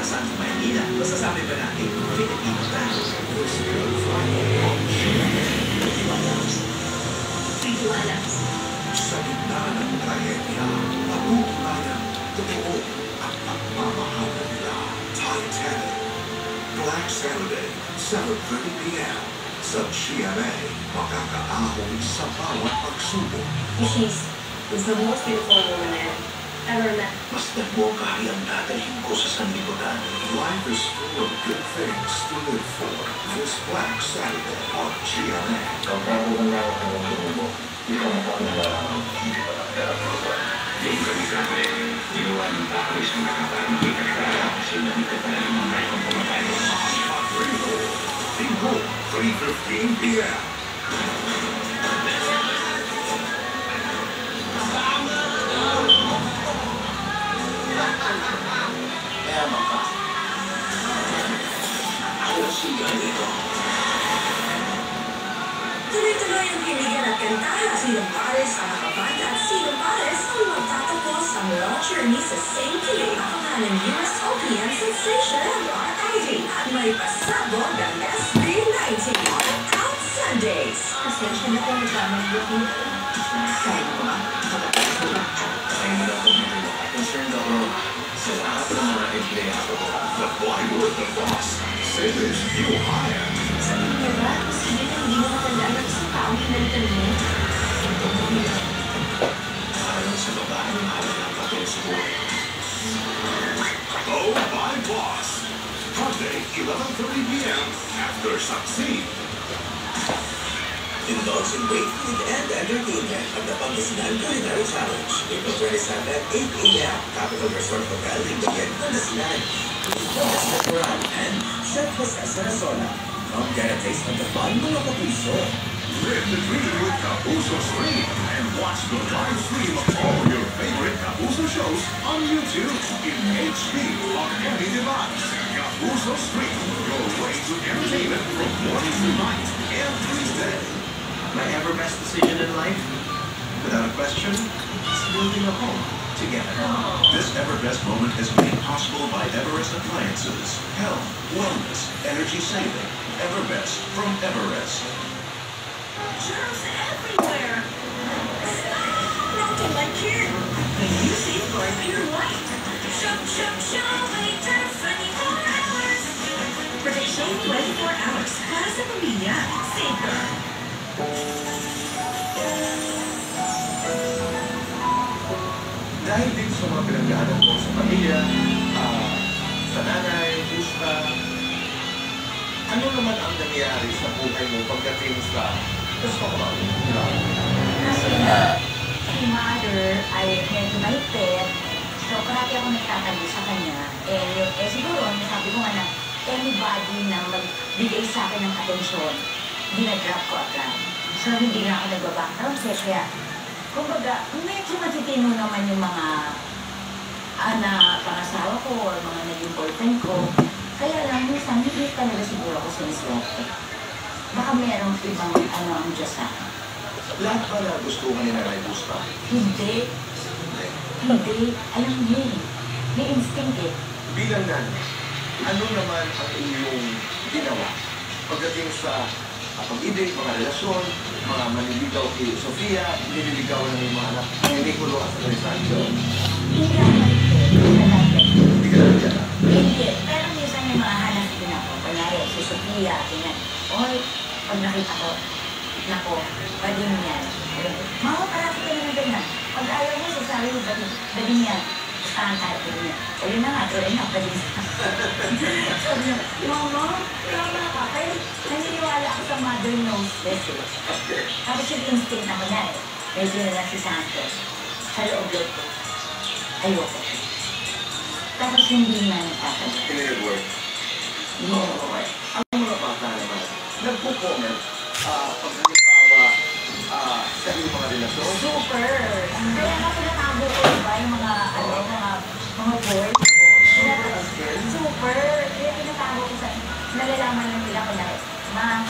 saan sa Maynila. Masasabi ba natin, Filipino tayo? Tiwala. Sa gitna ng trahedya, matutunayan, totoo ang pagmamahal nila. Titanic. Black Saturday, 7:30 p.m. sa GMA, makakaahon sa bawat pagsubok. She's the most beautiful woman I've ever met. Mas nagmukha ang dadalhin ko sa sanlibutan. Life is full of good things to live for. This Black Saturday on GMA. Kapag wala ako ng tumubo, hindi ko makakala hindi pa lang pera program. Yung kami, ginawa ng tao isang nakapagmakita ka kasi nandito pa rin mga kayong pumapay. Bingo, 3:15 p.m. Mayaman ka. Ako si ganito. Tuloy-tuloy ang kinigan at kantahan. Sinong pares ang nakabanda at sinong pares ang magtatapos ang long journey sa same kilig. Ako nga ng USOPM sensation RID at may pasabog ang SB19 Out Sundays. Pasensya na kung nagkamang buti. Kaya mo ba? Nakapagod ko ba? Kaya mo na kung ano. Concerned ako sa lahat ng mga empleyado ko. The boy with the boss. Say this, you hire. Sabi niya ba? Sige na hindi mo matandaan ang isang taong pinalitan mo. Ito mo nila. Parang sa babae ng halagang patol sa buhay. Oh, my boss! Monday, 11:30 p.m. after Succeed. Indulge in great food and entertainment at the Pangasinan Culinary Challenge. April 27, 8 a.m. Capital Resort Hotel, Limbayan, Pangasinan. With Boss Restaurant and Chef Jose Sarasola. Come get a taste of the fun, mga kapuso. Live the dream with Kapuso Stream and watch the live stream of all your favorite Kapuso shows on YouTube in HD on any device. Kapuso Stream, your way to entertainment from morning to night every day. My ever best decision in life? Without a question, it's building a home together. This Everbest moment is made possible by Everest Appliances. Health, wellness, energy saving. Everbest from Everest. Germs everywhere. Not to my kid. The new Safeguard Pure White. Show, wait, turn 24 hours. Protection 24 hours. Para sa pamilya. Safeguard. Dahil din sa mga pinagdaanan mo sa pamilya, sa nanay, gusta, ano naman ang nangyayari sa buhay mo pagdating sa gusto ko ba? Kasi si mother ay medyo malupit. So, parati ako nagtatago sa kanya. Siguro, sabi ko nga na anybody na magbigay sa akin ng atensyon, dinadrop ko agad. So, hindi na ako nag-background kaya kumbaga, medyo matitino naman yung mga pangasawa ko o mga naging boyfriend ko. Kaya lang, minsan, hindi talaga siguro ako siniswerte. Baka mayroong ibang ang Diyos sa akin. Lahat ba na gusto ka ni Nanay Gusta? Hindi. Alam niyo eh. May instinct eh. Bilang nanay, ano naman ang inyong ginawa pagdating sa pag-ibig, mga relasyon, mga maniligaw kay Sofia, nililigawan ng mga anak ni Nicolo at ni Sancho? Hindi ako malipit. Hindi ka naman dyan, Hindi. Pero minsan may mga hanap din ako. Kunyari, si Sofia, ganyan. Oy, pag nakita ko, nako, bading yan. Mama, parati ka naman ganyan. Pag ayaw mo, sasabi mo, bading yan. Gustahan tayo, bading yan. O yun na nga, tuloy na, bading yan. Sabi niya, Mama, tama ka. Kaya naniniwala ako sa mother knows best. Tapos yung instinct ako na eh. Medyo na lang si Santos. Sa loob-loob ko. Ayoko. Tapos hindi na nagtatagal. Pinag-work. Hindi na nag-work. Ang mga bata naman, nagpo-comment pag halimbawa sa iyong mga relasyon. Super! Kaya nga pinatago ko, diba, yung mga boys. Super! Kaya pinatago ko sa nalalaman lang nila ko na, Ma,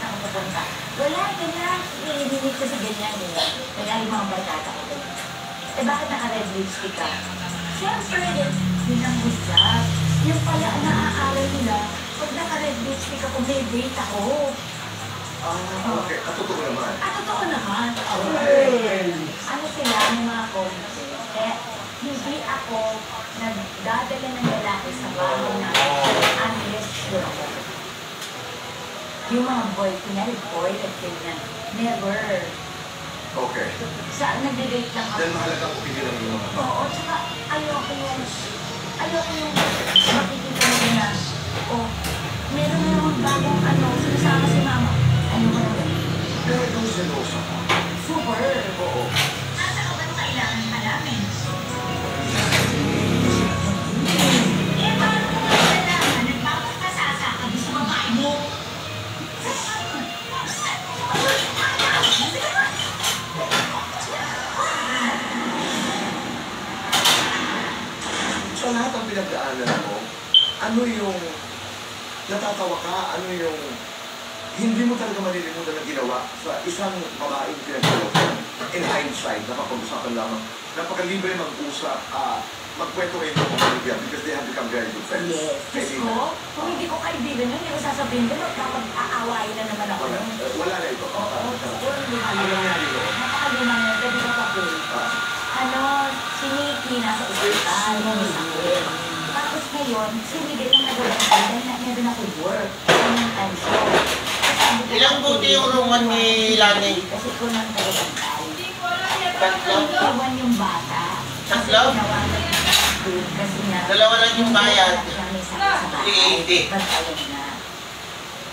saan ko pupunta? Wala, ganyan. Hinihinig ko sa ganyan. Kaya yung mga barkada ko. Bakit naka-red lipstick ka? Siyempre, yun ang gusto. Yung pala, naakala nila, pag naka-red lipstick ako, may date ako. Okay. At totoo naman. Totoo naman. Ano sila, yung mga comments, kaya hindi ako nagdadala ng lalaki sa bahay na unless sure ako. Yung mga boy, kunyari boy at ganyan, never. Okay. Sa nag-date lang ako. Dahil mahalagang opinion ng mga. Oo, tsaka ayoko yung makikita mo na, meron na naman bagong sinasama si mama. Ano ba naman? Pero itong selosa ka. Super. Oo. Nasa ka ba ito kailangan ka namin? Paano mo nalaman? Nagpapagpasasa ka sa babae mo? Sa lahat ng pinagdaanan mo, ano yung natatawa ka? Ano yung hindi mo talaga malilimutan na ginawa sa isang babaeng pinagdaanan? In hindsight, napapag-usapan lamang, napakalibre mag-usap, magkwento kayo ng pamilya because they have become very good friends. Yes. Diyos ko, kung hindi ko kaibigan yun, hindi ko sasabihin ko, dapat aawain na naman ako. Wala na ito. Oo, siguro hindi Ano nangyari doon? napakalimang na, pwede ko pa po. Si Nikki nasa ospital, may sakit. Tapos ngayon, si Miguel ang nag-uusap dahil meron ako work. Yung time show. Ilang buti yung roman ni Lani? Kasi ko nang taga-bantay. Tatlo? Iwan yung bata. Kasi Tatlo? tinawagan yung school kasi nga. Dalawa lang yung bayad. Siya may sakit sa bahay. Hindi. Bantayan na.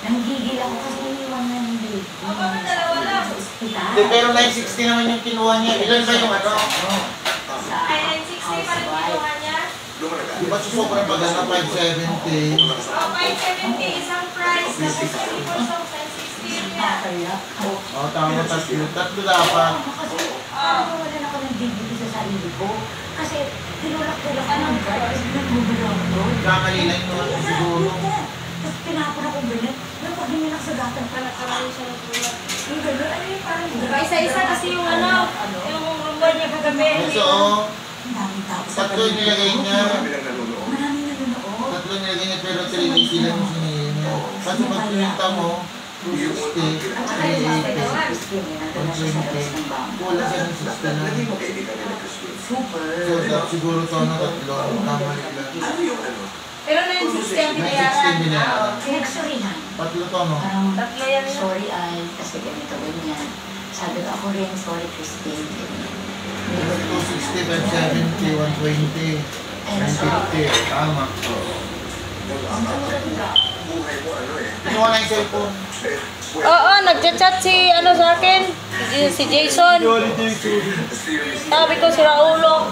Nanggigil ako kasi iniwan na yung baby. Sa ospital. Hindi, pero 960 naman yung kinuha niya. Ilan ba yung ano? Sa housewife. Di ba susobra pa na 570? 570 isang price, tapos 24 songs and 16 yan. Kaya, Oo, tama, tatlo. Tatlo dapat. kasi nawalan ako ng dignity sa sarili ko. Kasi tinulak-tulak ko ng guard kasi nagbubulo ako doon. Kamali lang yung siguro. Tapos pinapon ako ganyan. Nung pag hindi nagsagatan pala karami siya ng tulak. Yung gano'n, ano yung parang... Isa-isa kasi yung yung rumor niya kagabi. So, Ang daming tao sa tatlo yung nilagay niya. Marami lang nanonood. Maraming nanonood. Tatlo nilagay niya pero 3 days lang yung sinigay niya. Kasi pag pinunta mo, 260, At saka yung mga 380, Christine, nandun na siya sa labas ng bangko. kulang siya ng 60 na. Naging magkaibigan nila, Christine. Super. So, siguro to na tatlo. Kamali lang. Ano yung ano? Pero na yung 60 ang 960 binayaran. binayaran. Pinagsurihan. Tatlo to, no? Parang, Tatlo yan. sorry ay, kasi ganito, ganyan. Sabi ko, ako rin, sorry Christine. Hindi ko 260, 570, 120, 950. Tama. Ang buhay mo, ano eh. Kinuha na yung cellphone. Oo, nagchat-chat sa akin. Si Jason. Sabi ko si Raulo.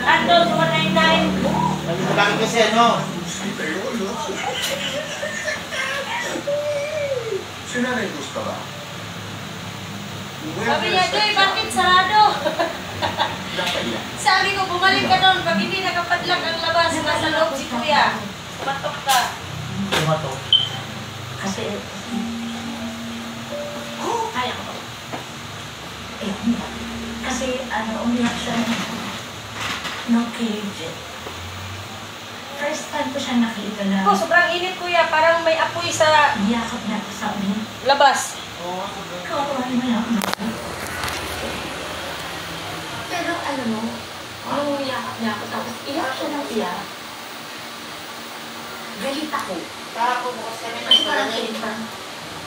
Andon, 199. Bakit kasi ano? Si Nanay Luz ka ba? Sabi niya, Joy, bakit sarado? Napaiyak. Sabi ko, bumalik ka doon. Pag hindi nakapadlock ang labas, nasa loob si Kuya. Matok ka. Tumato. Kasi, kaya ko. Hindi. Kasi, umiyak siya ng cage. First time ko siya nakita na Ako, sobrang init, Kuya. Parang may apoy sa yakap niya ako sa amin. labas. Kawain mo lang. Pero alam mo, nung yakap niya ako, tapos iyak siya ng iyak. Galit ako. Kasi parang galit pa.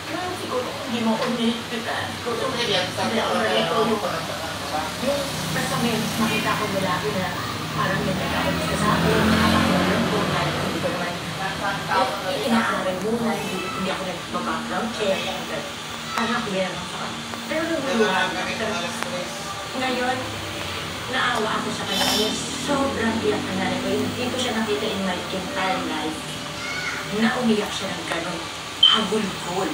Pero siguro, hindi mo ko nilipitan. Sabi ako na ito yung basta may makita ko lalaki na parang may nagkakalit ka sa akin, nakakakuha ng buhay, hindi ko naman inakalang ng buhay, hindi ako nag-background check, anak yan. Pero ngayon, naawa ako sa kanya. Ngayon, sobrang iyak na nanay ko. Hindi ko siya nakita in my entire life na umiyak siya ng gano'n. Hagulgol.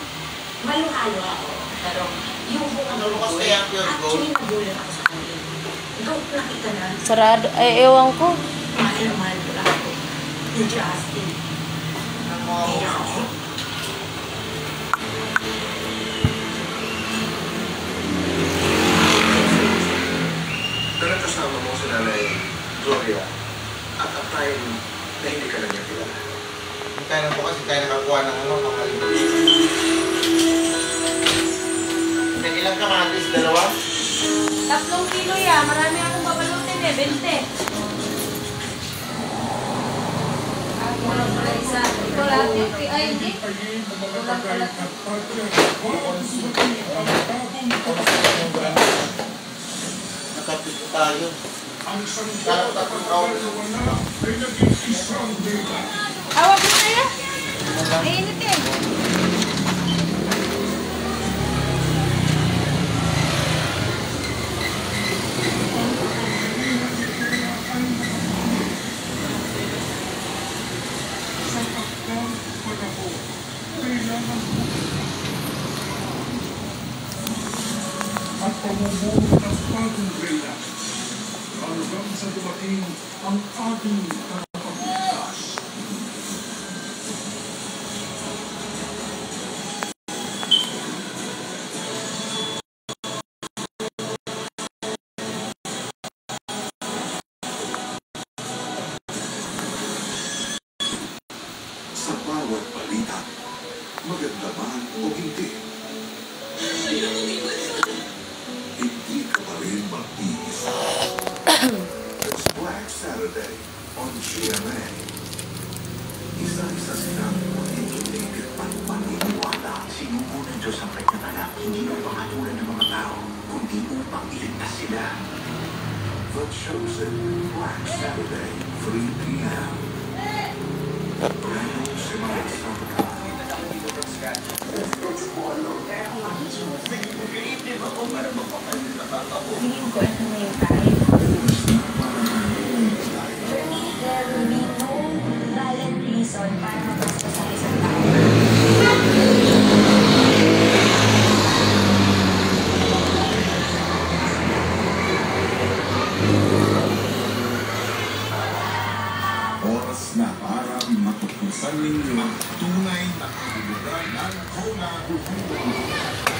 Maluhalo ako. Pero yung buong Lumas na yung pure gold. actually nagulan ako sa kanya. Ikaw nakita na, Sarado. Ay, ewan ko. mahal na mahal ko lang ako. Ni Justin. Iyak ako. Na nakasama mo si Nanay Gloria at a time na hindi ka lang niya kilala. Hindi tayo na bukas, hindi tayo nakakuha ng ano, makalit. Ilang kamatis? Dalawa? 3 kilo ya. Marami akong babalutin eh. 20. Kulang pala isa. Ito lahat eh. Ay, hindi. Kulang pala. Nakapit tayo. Kala tatlong kawan. Awag mo na yan. Mainit eh. At pamumuno ng bagong reyna hanggang sa dumating ang ating tagapagligtas. Sa bawat balita, maganda man o hindi, hindi ka pa rin mag-iisa. It's Black Saturday on GMA. Isa-isa silang mag-ikiligit at paniniwala. Sinugo ng Diyos ang kanyang anak, hindi upang hatulan ng mga tao, kundi upang iligtas sila. The Chosen, Black Saturday, 3 p.m. Brandon Simmons on the Feeling ko ito na yung time. For me, there will be no valid reason para mabastos sa isang tao. Oras na para matutusan ninyo ang tunay na kahulugan ng Hola Buhay.